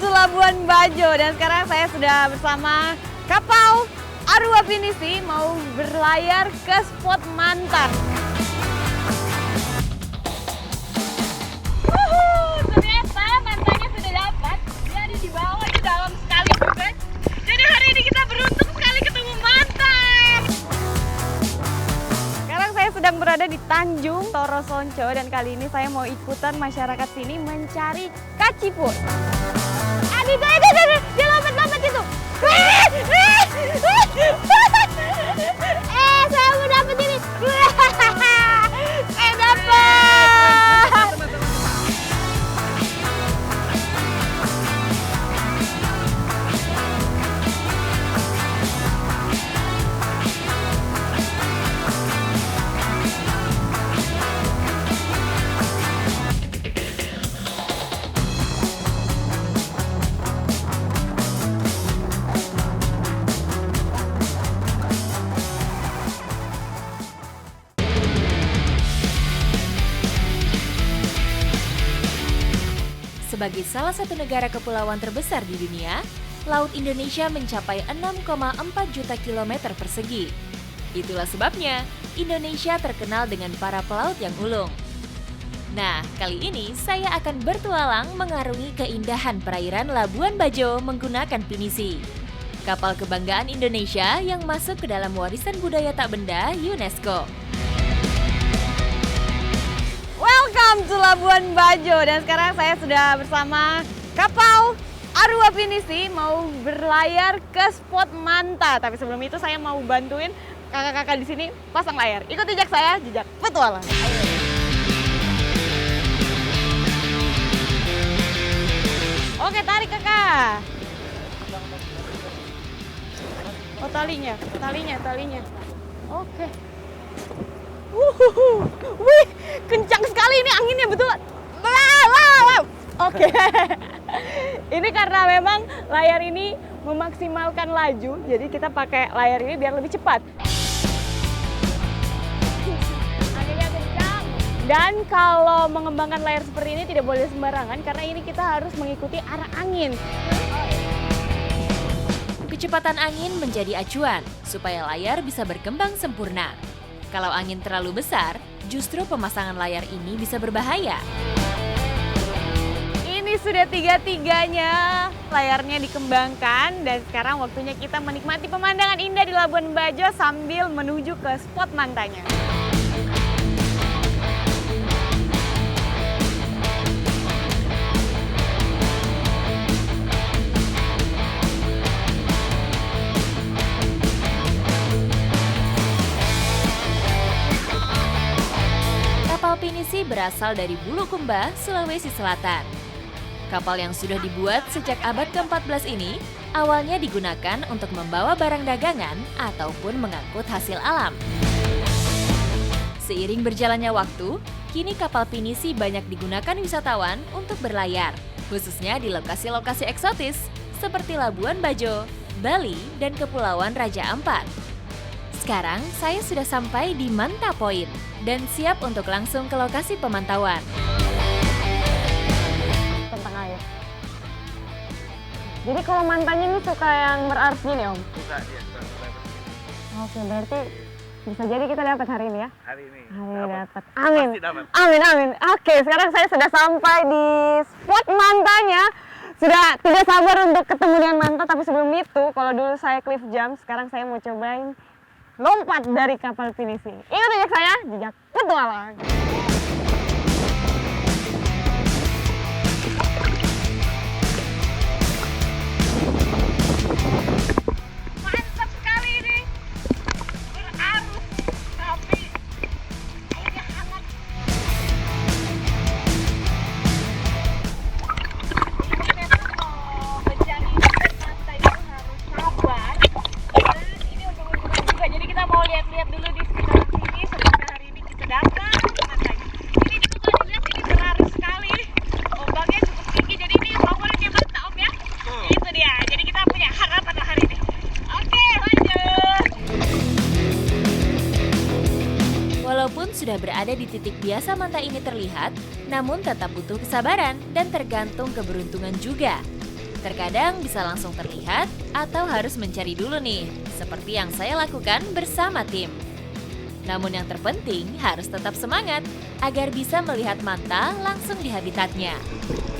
to Labuan Bajo, dan sekarang saya sudah bersama kapal Arua Pinisi mau berlayar ke spot Manta. Ternyata Mantanya sudah dapat, dia ada di bawah, di dalam sekali juga. Jadi hari ini kita beruntung sekali ketemu Manta. Sekarang saya sedang berada di Tanjung Toro Sonco, dan kali ini saya mau ikutan masyarakat sini mencari kaciput. Aduh, dia lompat-lompat itu. Saya mau dapet ini. Dapat. Sebagai salah satu negara kepulauan terbesar di dunia, Laut Indonesia mencapai 6,4 juta kilometer persegi. Itulah sebabnya Indonesia terkenal dengan para pelaut yang ulung. Nah, kali ini saya akan bertualang mengarungi keindahan perairan Labuan Bajo menggunakan pinisi, kapal kebanggaan Indonesia yang masuk ke dalam warisan budaya tak benda UNESCO. Welcome to Labuan Bajo, dan sekarang saya sudah bersama kapal Arua Pinisi mau berlayar ke spot Manta. Tapi sebelum itu saya mau bantuin kakak-kakak di sini pasang layar. Ikut jejak saya, jejak petualang. Ayo. Oke, tarik kakak. Oh, talinya. Oke. Wih, kencang sekali ini anginnya, betul. Oke. Ini karena memang layar ini memaksimalkan laju, jadi kita pakai layar ini biar lebih cepat. Anginnya kencang. Dan kalau mengembangkan layar seperti ini tidak boleh sembarangan, karena ini kita harus mengikuti arah angin. Kecepatan angin menjadi acuan supaya layar bisa berkembang sempurna. Kalau angin terlalu besar, justru pemasangan layar ini bisa berbahaya. Ini sudah tiga-tiganya layarnya dikembangkan, dan sekarang waktunya kita menikmati pemandangan indah di Labuan Bajo sambil menuju ke spot Mantanya. Kapal Pinisi berasal dari Bulukumba, Sulawesi Selatan. Kapal yang sudah dibuat sejak abad ke-14 ini awalnya digunakan untuk membawa barang dagangan ataupun mengangkut hasil alam. Seiring berjalannya waktu, kini kapal Pinisi banyak digunakan wisatawan untuk berlayar, khususnya di lokasi-lokasi eksotis seperti Labuan Bajo, Bali, dan Kepulauan Raja Ampat. Sekarang saya sudah sampai di Manta Point dan siap untuk langsung ke lokasi pemantauan. Tentang air. Jadi kalau Mantanya ini suka yang berarus gini, Om? Suka dia, suka berarti. Oke, berarti bisa jadi kita dapat hari ini ya? Hari ini. Dapat. Amin. Pasti dapat. Amin. Oke, sekarang saya sudah sampai di spot Mantanya. Sudah tidak sabar untuk ketemu dengan Manta, tapi sebelum itu, kalau dulu saya cliff jump, sekarang saya mau cobain lompat dari kapal Pinisi. Ikut jejak saya, jejak petualang. Mantap sekali ini. Berarus, tapi airnya hangat. Ini memang menjadi pantai itu harus sabar. Dan ini untung-untungan juga. Jadi kita mau lihat-lihat dulu di sekitaran sini sebelum hari ini kita datang ke pantainya. Ini juga kalau dilihat ini berarus sekali. Ombaknya cukup tinggi, jadi ini favoritnya Manta, Om ya. Itu dia. Jadi kita punya harapan hari ini. Oke, lanjut. Walaupun sudah berada di titik biasa Manta ini terlihat, namun tetap butuh kesabaran dan tergantung keberuntungan juga. Terkadang bisa langsung terlihat atau harus mencari dulu nih, seperti yang saya lakukan bersama tim. Namun yang terpenting harus tetap semangat agar bisa melihat manta langsung di habitatnya.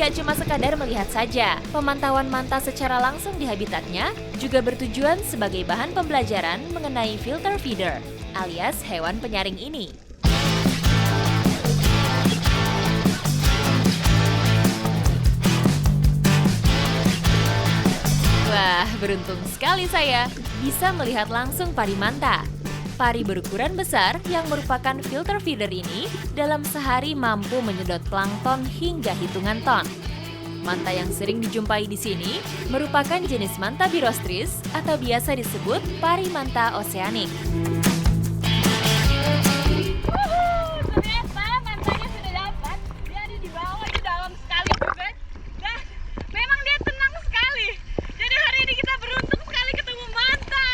Gak cuma sekadar melihat saja, pemantauan manta secara langsung di habitatnya juga bertujuan sebagai bahan pembelajaran mengenai filter feeder, alias hewan penyaring ini. Wah, beruntung sekali saya bisa melihat langsung pari manta. Pari berukuran besar yang merupakan filter feeder ini dalam sehari mampu menyedot plankton hingga hitungan ton. Manta yang sering dijumpai di sini merupakan jenis manta birostris atau biasa disebut pari manta oceanic. Ternyata mantanya sudah dapat. Dia ada di bawah, di dalam sekali juga. Dan memang dia tenang sekali. Jadi hari ini kita beruntung sekali ketemu manta.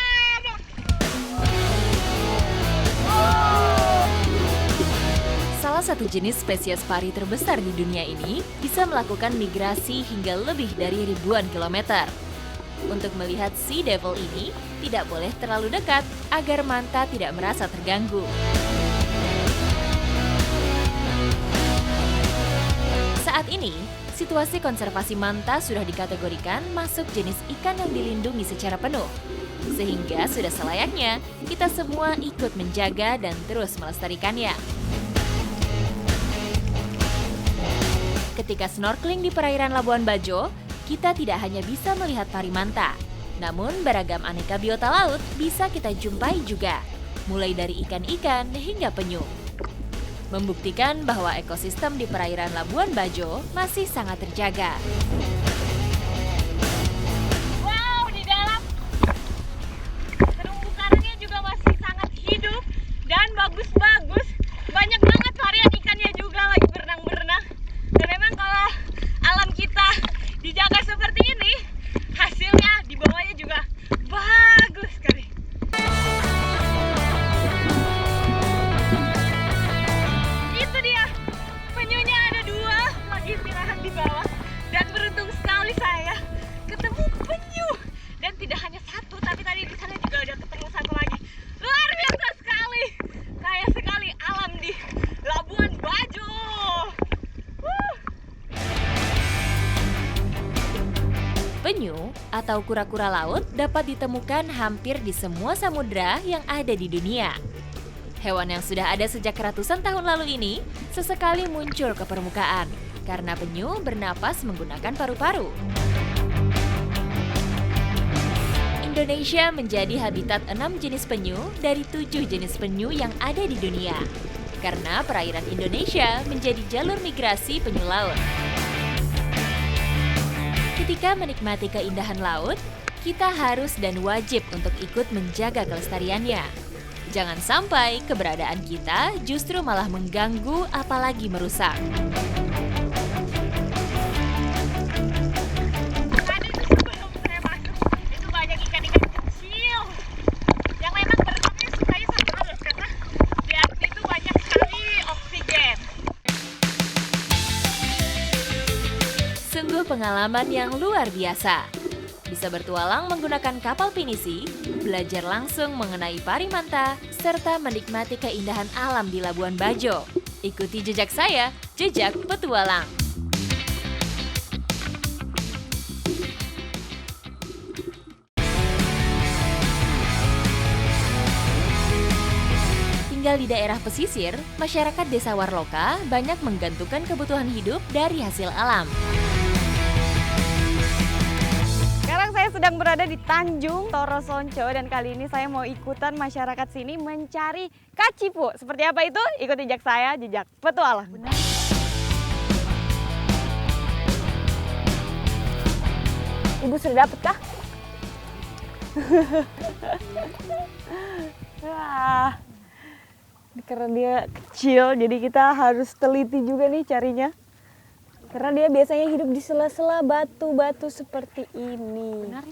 Salah satu jenis spesies pari terbesar di dunia ini bisa melakukan migrasi hingga lebih dari ribuan kilometer. Untuk melihat sea devil ini, tidak boleh terlalu dekat agar manta tidak merasa terganggu. Saat ini, situasi konservasi manta sudah dikategorikan masuk jenis ikan yang dilindungi secara penuh. Sehingga sudah selayaknya kita semua ikut menjaga dan terus melestarikannya. Ketika snorkeling di perairan Labuan Bajo, kita tidak hanya bisa melihat pari manta, namun beragam aneka biota laut bisa kita jumpai juga, mulai dari ikan-ikan hingga penyu. Membuktikan bahwa ekosistem di perairan Labuan Bajo masih sangat terjaga. Wow, di dalam terumbu karangnya juga masih sangat hidup dan bagus-bagus. Banyak banget varian ikannya juga lagi berenang-berenang. Dan memang kalau alam kita dijaga seperti ini, hasilnya di bawahnya juga bagus sekali. Itu dia, penyunya ada 2 lagi istirahat di bawah. Dan beruntung sekali saya ketemu penyu. Dan tidak hanya 1, tapi tadi di sana juga udah ketemu 1 lagi. Luar biasa sekali, kaya sekali alam di Labuan Bajo. Penyu atau kura-kura laut dapat ditemukan hampir di semua samudera yang ada di dunia. Hewan yang sudah ada sejak ratusan tahun lalu ini sesekali muncul ke permukaan karena penyu bernapas menggunakan paru-paru. Indonesia menjadi habitat 6 jenis penyu dari 7 jenis penyu yang ada di dunia. Karena perairan Indonesia menjadi jalur migrasi penyu laut. Ketika menikmati keindahan laut, kita harus dan wajib untuk ikut menjaga kelestariannya. Jangan sampai keberadaan kita justru malah mengganggu apalagi merusak. Tadi sebelum saya masuk, itu banyak ikan-ikan kecil yang memang berenangnya sukanya sama arus karena di atas itu banyak sekali oksigen. Sungguh pengalaman yang luar biasa. Bisa bertualang menggunakan kapal pinisi, belajar langsung mengenai pari manta, serta menikmati keindahan alam di Labuan Bajo. Ikuti jejak saya, Jejak Petualang. Tinggal di daerah pesisir, masyarakat Desa Warloka banyak menggantungkan kebutuhan hidup dari hasil alam. Sekarang saya sedang berada di Tanjung Toro Sonco dan kali ini saya mau ikutan masyarakat sini mencari kacipu. Seperti apa itu? Ikuti jejak saya, Jejak Petualang. Ibu sudah dapet kah? Wah, karena dia kecil jadi kita harus teliti juga nih carinya. Karena dia biasanya hidup di sela-sela batu-batu seperti ini. Benar.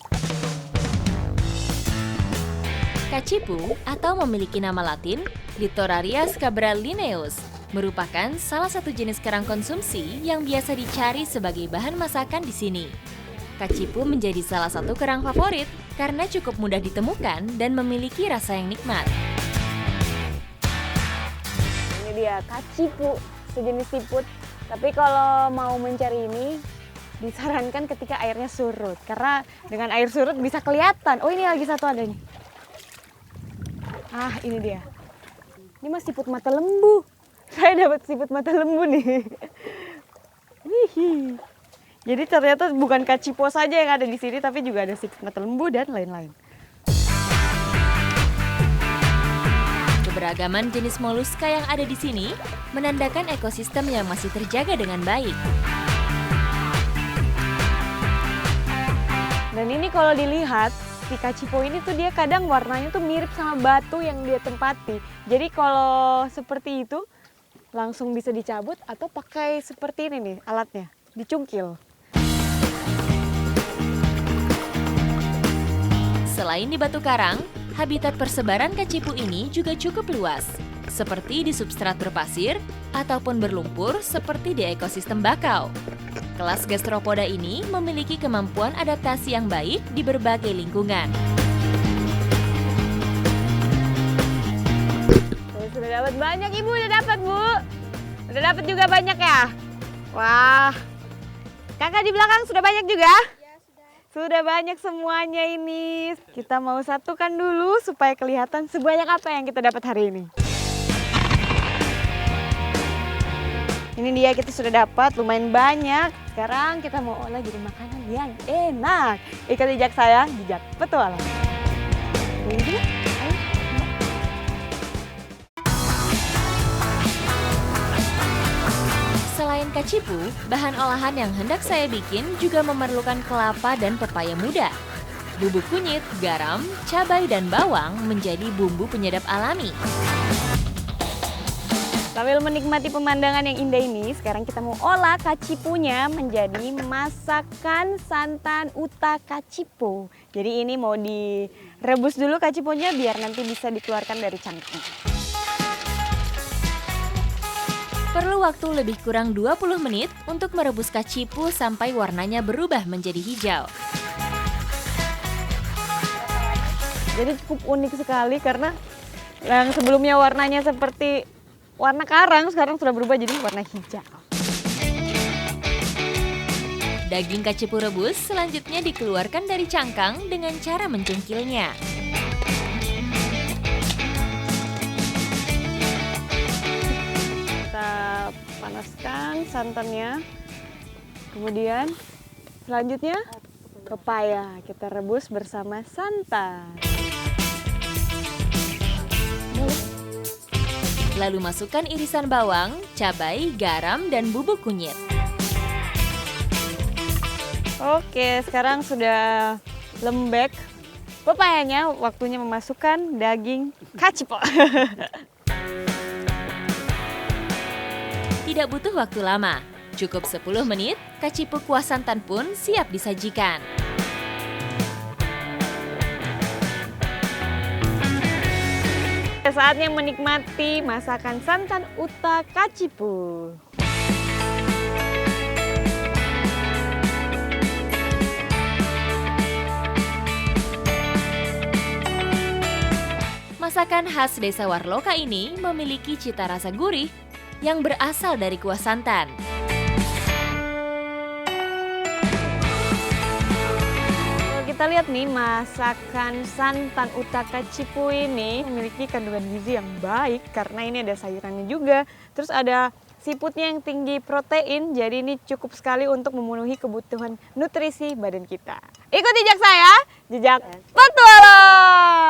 Kacipu atau memiliki nama latin Littoraria scabralineus merupakan salah satu jenis kerang konsumsi yang biasa dicari sebagai bahan masakan di sini. Kacipu menjadi salah satu kerang favorit karena cukup mudah ditemukan dan memiliki rasa yang nikmat. Ini dia kacipu, sejenis siput. Tapi kalau mau mencari ini disarankan ketika airnya surut, karena dengan air surut bisa kelihatan. Oh, ini lagi satu ada nih. Ah, ini dia. Ini mah siput mata lembu. Saya dapat siput mata lembu nih. Wih. Jadi ternyata bukan kacipo saja yang ada di sini, tapi juga ada siput mata lembu dan lain-lain. Keberagaman jenis moluska yang ada di sini menandakan ekosistem yang masih terjaga dengan baik. Dan ini kalau dilihat, si kacipo ini tuh dia kadang warnanya tuh mirip sama batu yang dia tempati. Jadi kalau seperti itu langsung bisa dicabut atau pakai seperti ini nih alatnya, dicungkil. Selain di Batu Karang, habitat persebaran kacipu ini juga cukup luas, seperti di substrat berpasir ataupun berlumpur seperti di ekosistem bakau. Kelas Gastropoda ini memiliki kemampuan adaptasi yang baik di berbagai lingkungan. Saya sudah dapat banyak, Ibu udah dapat, Bu. Udah dapat juga banyak ya? Wah. Kakak di belakang sudah banyak juga? Ya, sudah. Sudah banyak semuanya ini. Kita mau satukan dulu supaya kelihatan sebanyak apa yang kita dapat hari ini. Ini dia, kita sudah dapat lumayan banyak. Sekarang kita mau olah jadi makanan yang enak. Ikat jejak saya, jejak petualang. Ayo. Selain kacipu, bahan olahan yang hendak saya bikin juga memerlukan kelapa dan pepaya muda. Bubuk kunyit, garam, cabai, dan bawang menjadi bumbu penyedap alami. Sambil menikmati pemandangan yang indah ini, sekarang kita mau olah kacipunya menjadi masakan santan uta kacipo. Jadi ini mau direbus dulu kaciponya biar nanti bisa dikeluarkan dari cangkang. Perlu waktu lebih kurang 20 menit untuk merebus kacipu sampai warnanya berubah menjadi hijau. Jadi cukup unik sekali karena yang sebelumnya warnanya seperti warna karang, sekarang sudah berubah jadi warna hijau. Daging kacipu rebus selanjutnya dikeluarkan dari cangkang dengan cara mencungkilnya. Kita panaskan santannya. Kemudian selanjutnya pepaya kita rebus bersama santan. Lalu masukkan irisan bawang, cabai, garam, dan bubuk kunyit. Oke, sekarang sudah lembek pepayanya, waktunya memasukkan daging kacipo. Tidak butuh waktu lama, cukup 10 menit, kacipu kuah santan pun siap disajikan. Saatnya menikmati masakan santan uta kacipu. Masakan khas Desa Warloka ini memiliki cita rasa gurih yang berasal dari kuah santan. Kita lihat nih, masakan santan uta kacipu ini memiliki kandungan gizi yang baik karena ini ada sayurannya juga. Terus ada siputnya yang tinggi protein, jadi ini cukup sekali untuk memenuhi kebutuhan nutrisi badan kita. Ikuti jejak saya, jejak petualang!